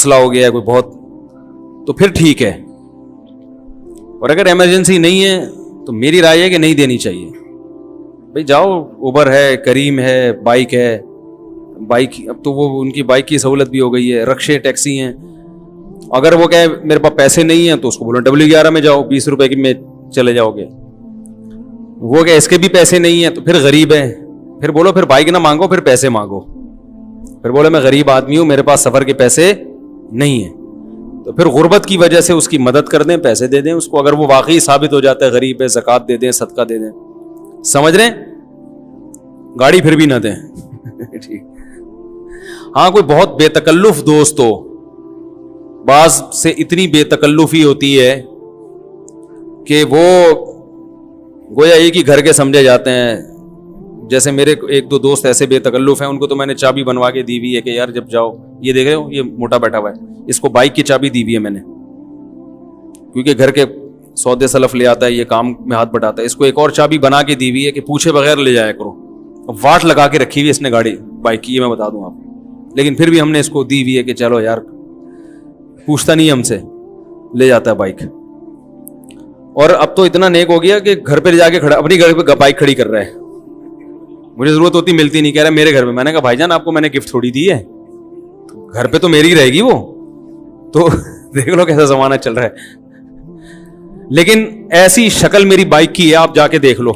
مسئلہ ہو گیا ہے کوئی بہت, تو پھر ٹھیک ہے. اور اگر ایمرجنسی نہیں ہے تو میری رائے ہے کہ نہیں دینی چاہیے. بھائی جاؤ, اوبر ہے, کریم ہے, بائک ہے, بائک اب تو وہ ان کی بائک کی سہولت بھی ہو گئی ہے, رکشے ٹیکسی ہیں. اگر وہ کہے میرے پاس پیسے نہیں ہیں تو اس کو بولو W11 میں جاؤ, 20 روپے کی میں چلے جاؤ گے. وہ کہ اس کے بھی پیسے نہیں ہیں تو پھر غریب ہے, پھر بولو پھر بائک نہ مانگو, پھر پیسے مانگو. پھر بولے میں غریب آدمی ہوں, میرے پاس سفر کے پیسے نہیں ہیں, تو پھر غربت کی وجہ سے اس کی مدد کر دیں, پیسے دے دیں اس کو. اگر وہ واقعی ثابت ہو جاتا ہے غریب ہے, زکوٰۃ دے دیں, صدقہ دے دیں. سمجھ رہے ہیں؟ گاڑی پھر بھی نہ دیں. ٹھیک. ہاں کوئی بہت بے تکلف دوست ہو, بعض سے اتنی بے تکلفی ہوتی ہے کہ وہ گویا ایک ہی گھر کے سمجھے جاتے ہیں. جیسے میرے ایک دو دوست ایسے بے تکلف ہیں, ان کو تو میں نے چابی بنوا کے دی ہوئی ہے کہ یار جب جاؤ, یہ دیکھ رہے ہو یہ موٹا بیٹھا ہوا ہے, اس کو بائک کی چابی دی ہوئی ہے میں نے, کیونکہ گھر کے سودے سلف لے آتا ہے, یہ کام میں ہاتھ بٹاتا ہے. اس کو ایک اور چابی بنا کے دی ہوئی ہے کہ پوچھے بغیر لے جایا کرو. واٹ لگا کے رکھی ہوئی ہے اس نے گاڑی بائک کی, یہ میں بتا دوں آپ, لیکن پھر بھی ہم نے اس کو دی ہوئی ہے کہ چلو یار, پوچھتا نہیں ہم سے, لے جاتا ہے بائک. اور اب تو اتنا نیک ہو گیا کہ گھر پہ جا کے کھڑا, اپنی گھر پہ بائک کھڑی کر رہا ہے. مجھے ضرورت ہوتی ملتی نہیں, کہہ رہا میرے گھر پہ. میں نے کہا بھائی جان آپ کو میں نے گفٹ تھوڑی دی ہے, گھر پہ تو میری رہے گی وہ. تو دیکھ لو کیسا زمانہ چل رہا ہے. لیکن ایسی شکل میری بائک کی ہے, آپ جا کے دیکھ لو,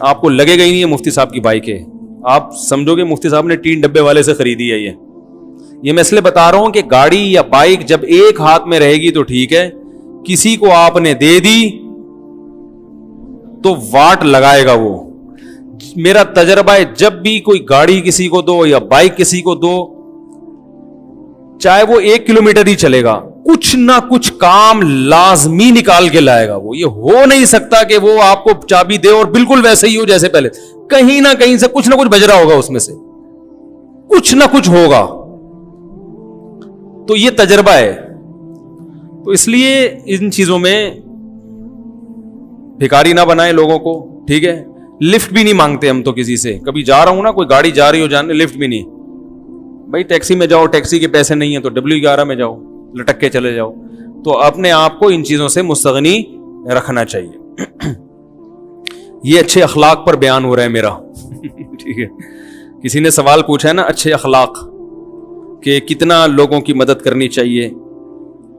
آپ کو لگے گا ہی نہیں یہ مفتی صاحب کی بائک ہے. آپ سمجھو گے مفتی صاحب نے 3 ڈبے والے سے خریدی ہے. یہ میں اس لیے بتا رہا ہوں کہ گاڑی یا بائک جب ایک ہاتھ میں رہے گی تو ٹھیک ہے, کسی کو آپ نے دے دی تو واٹ لگائے گا وہ. میرا تجربہ ہے, جب بھی کوئی گاڑی کسی کو دو یا بائک کسی کو دو, چاہے وہ 1 کلومیٹر ہی چلے گا, کچھ نہ کچھ کام لازمی نکال کے لائے گا وہ. یہ ہو نہیں سکتا کہ وہ آپ کو چابی دے اور بالکل ویسے ہی ہو جیسے پہلے. کہیں نہ کہیں سے کچھ نہ کچھ بج رہا ہوگا, اس میں سے کچھ نہ کچھ ہوگا. تو یہ تجربہ ہے. تو اس لیے ان چیزوں میں بھکاری نہ بنائیں لوگوں کو, ٹھیک ہے. لفٹ بھی نہیں مانگتے ہم تو کسی سے. کبھی جا رہا ہوں نا, کوئی گاڑی جا رہی ہو جانے, لفٹ بھی نہیں. بھائی ٹیکسی میں جاؤ, ٹیکسی کے پیسے نہیں ہیں تو W11 میں جاؤ, لٹک کے چلے جاؤ. تو اپنے آپ کو ان چیزوں سے مستغنی رکھنا چاہیے. یہ اچھے اخلاق پر بیان ہو رہا ہے میرا. ٹھیک ہے. کسی نے سوال پوچھا ہے نا, اچھے اخلاق, کہ کتنا لوگوں کی مدد کرنی چاہیے.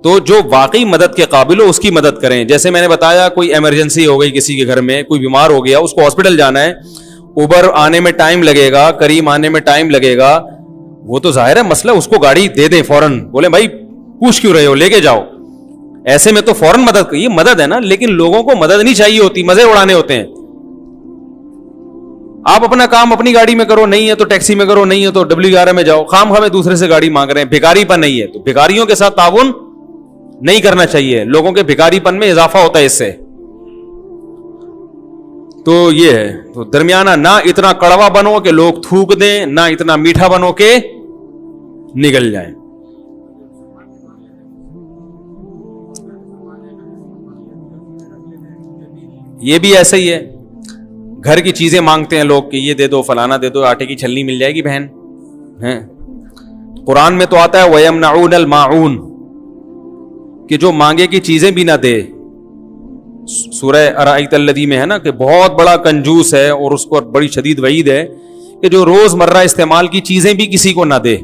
تو جو واقعی مدد کے قابل ہو اس کی مدد کریں. جیسے میں نے بتایا, کوئی ایمرجنسی ہو گئی کسی کے گھر میں, کوئی بیمار ہو گیا, اس کو ہاسپٹل جانا ہے, اوبر آنے میں ٹائم لگے گا, کریم آنے میں ٹائم لگے گا, وہ تو ظاہر ہے مسئلہ, اس کو گاڑی دے دیں فوراً. بولے بھائی پوچھ کیوں رہے ہو, لے کے جاؤ. ایسے میں تو فوراً مدد, یہ مدد ہے نا. لیکن لوگوں کو مدد نہیں چاہیے ہوتی, مزے اڑانے ہوتے ہیں. آپ اپنا کام اپنی گاڑی میں کرو, نہیں ہے تو ٹیکسی میں کرو, نہیں ہے تو W11 میں جاؤ. خام خواہ دوسرے سے گاڑی مانگ رہے ہیں, بھکاری پن نہیں ہے. تو بھکاریوں کے ساتھ تعاون نہیں کرنا چاہیے. لوگوں کے بھکاری پن میں اضافہ ہوتا ہے اس سے. تو یہ ہے. تو درمیانہ, نہ اتنا کڑوا بنو کہ لوگ تھوک دیں, نہ اتنا میٹھا بنو کہ نگل جائیں. یہ بھی ایسا ہی ہے. گھر کی چیزیں مانگتے ہیں لوگ کہ یہ دے دو, فلانا دے دو, آٹے کی چھلنی مل جائے گی بہن. قرآن میں تو آتا ہے وَيَمْنَعُونَ الْمَاعُونَ, کہ جو مانگے کی چیزیں بھی نہ دے. سورہ ارائیت الذی میں ہے نا, کہ بہت بڑا کنجوس ہے اور اس کو بڑی شدید وعید ہے کہ جو روز مرہ استعمال کی چیزیں بھی کسی کو نہ دے.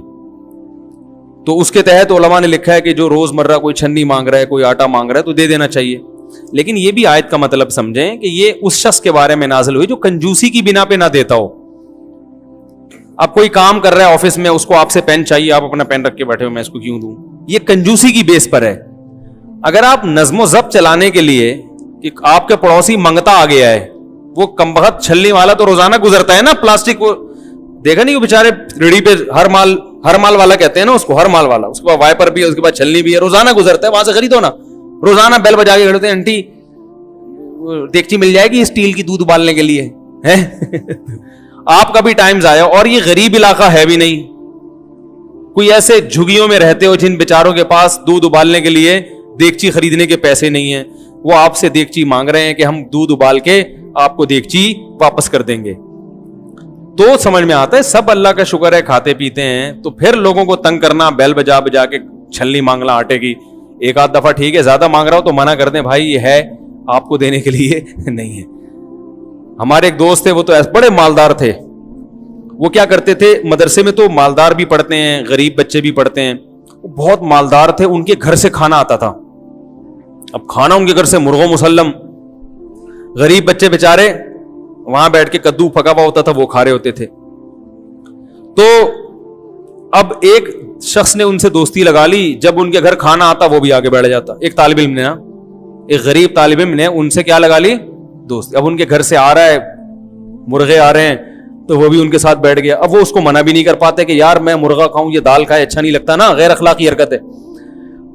تو اس کے تحت علماء نے لکھا ہے کہ جو روز مرہ کوئی چھنی مانگ رہا ہے, کوئی آٹا مانگ رہا ہے, تو دے دینا چاہیے. لیکن یہ بھی آیت کا مطلب سمجھیں کہ یہ اس شخص کے بارے میں نازل ہوئی جو کنجوسی کی بنا پہ نہ دیتا ہو. اب کوئی کام کر رہا ہے آفس میں, اس کو آپ سے پین چاہیے, آپ اپنا پین رکھ کے بیٹھے ہو, میں اس کو کیوں دوں. یہ کنجوسی کی بیس پر ہے. اگر آپ نظم و ضبط چلانے کے لیے, کہ آپ کے پڑوسی منگتا آ گیا ہے, وہ کمبخت چھلنے والا تو روزانہ گزرتا ہے نا, پلاسٹک کو دیکھا نہیں, وہ بےچارے ریڑھی پہ ہر مال والا کہتے ہیں نا اس کو, ہر مال والا, اس کے بعد وائپر بھی ہے, اس کے بعد چھلنی بھی ہے, روزانہ گزرتا ہے, وہاں سے خریدو نا. روزانہ بیل بجا کے کھڑے, آنٹی دیگچی مل جائے گی اسٹیل کی دودھ ابالنے کے لیے. آپ کا بھی ٹائم ضائع. اور یہ غریب علاقہ ہے بھی نہیں, کوئی ایسے جھگیوں میں رہتے ہو جن بیچاروں کے پاس دودھ ابالنے کے لیے دیگچی خریدنے کے پیسے نہیں ہیں. وہ آپ سے دیگچی مانگ رہے ہیں کہ ہم دودھ ابال کے آپ کو دیگچی واپس کر دیں گے. تو سمجھ میں آتا ہے سب اللہ کا شکر ہے کھاتے پیتے ہیں, تو پھر لوگوں کو تنگ کرنا, بیل بجا بجا کے چھلنی مانگنا آٹے کی, ایک آدھ دفعہ ٹھیک ہے, زیادہ مانگ رہا ہو تو منع کر دیں, بھائی یہ ہے آپ کو دینے کے لیے نہیں ہے. ہمارے ایک دوست تھے, وہ تو بڑے مالدار تھے, وہ کیا کرتے تھے, مدرسے میں تو مالدار بھی پڑھتے ہیں, غریب بچے بھی پڑھتے ہیں, وہ بہت مالدار تھے, ان کے گھر سے کھانا آتا تھا. اب کھانا ان کے گھر سے مرغ و مسلم, غریب بچے بیچارے وہاں بیٹھ کے کدو پکا ہوا ہوتا تھا وہ کھا رہے ہوتے تھے. تو اب ایک شخص نے ان سے دوستی لگا لی, جب ان کے گھر کھانا آتا وہ بھی آگے بیٹھ جاتا. ایک طالب علم نے, ایک غریب طالب علم نے ان سے کیا لگا لی, دوست. اب ان کے گھر سے آ رہا ہے, مرغے آ رہے ہیں, تو وہ بھی ان کے ساتھ بیٹھ گیا. اب وہ اس کو منع بھی نہیں کر پاتے کہ یار میں مرغا کھاؤں, یہ دال کھائے اچھا نہیں لگتا نا, غیر اخلاقی حرکت ہے.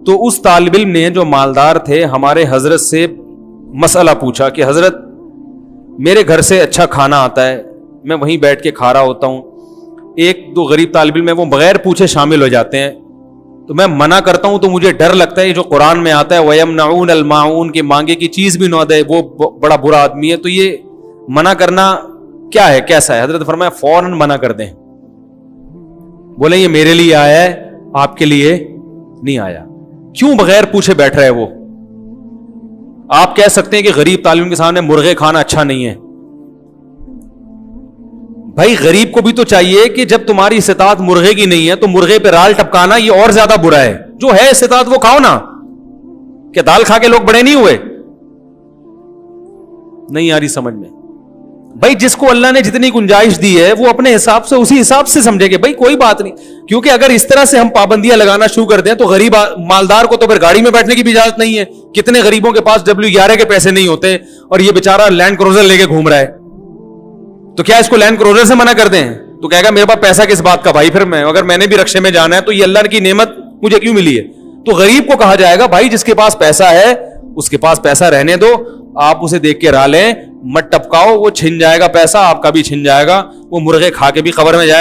تو اس طالب علم نے جو مالدار تھے ہمارے حضرت سے مسئلہ پوچھا کہ حضرت میرے گھر سے اچھا کھانا آتا ہے, میں وہیں بیٹھ کے کھا رہا ہوتا ہوں, ایک دو غریب طالب علم میں وہ بغیر پوچھے شامل ہو جاتے ہیں, تو میں منع کرتا ہوں تو مجھے ڈر لگتا ہے, جو قرآن میں آتا ہے وَيَمْنَعُونَ الْمَاعُونَ کہ مانگے کی چیز بھی نہ دے, وہ بڑا برا آدمی ہے, تو یہ منع کرنا کیا ہے, کیسا ہے؟ حضرت فرمایا فوراً منع کر دیں. بولے یہ میرے لیے آیا ہے, آپ کے لیے نہیں آیا. کیوں بغیر پوچھے بیٹھ رہے وہ؟ آپ کہہ سکتے ہیں کہ غریب طالب کے سامنے مرغے کھانا اچھا نہیں ہے. بھائی غریب کو بھی تو چاہیے کہ جب تمہاری استطاعت مرغے کی نہیں ہے تو مرغے پہ رال ٹپکانا یہ اور زیادہ برا ہے. جو ہے استطاعت وہ کھاؤ نا. کہ دال کھا کے لوگ بڑے نہیں ہوئے؟ نہیں آ رہی سمجھ میں. بھائی جس کو اللہ نے جتنی گنجائش دی ہے وہ اپنے حساب سے اسی حساب سے سمجھے کہ بھائی کوئی بات نہیں. کیونکہ اگر اس طرح سے ہم پابندیاں لگانا شروع کر دیں تو غریب مالدار کو تو پھر گاڑی میں بیٹھنے کی بھی اجازت نہیں ہے. کتنے غریبوں کے پاس W11 کے پیسے نہیں ہوتے اور یہ بیچارہ لینڈ کروزر لے کے گھوم رہا ہے, تو کیا اس کو لینڈ کروزر سے منع کر دیں؟ تو کہے گا میرے پاس پیسہ کس بات کا بھائی, پھر میں اگر میں نے بھی رکشے میں جانا ہے تو یہ اللہ کی نعمت مجھے کیوں ملی ہے. تو غریب کو کہا جائے گا بھائی جس کے پاس پیسہ ہے اس کے پاس پیسہ رہنے دو, آپ اسے دیکھ کے راہ لیں, مت ٹپکاؤ, وہ چھن جائے گا پیسہ, آپ کا بھی چھن جائے گا, وہ مرغے کھا کے بھی قبر میں جائے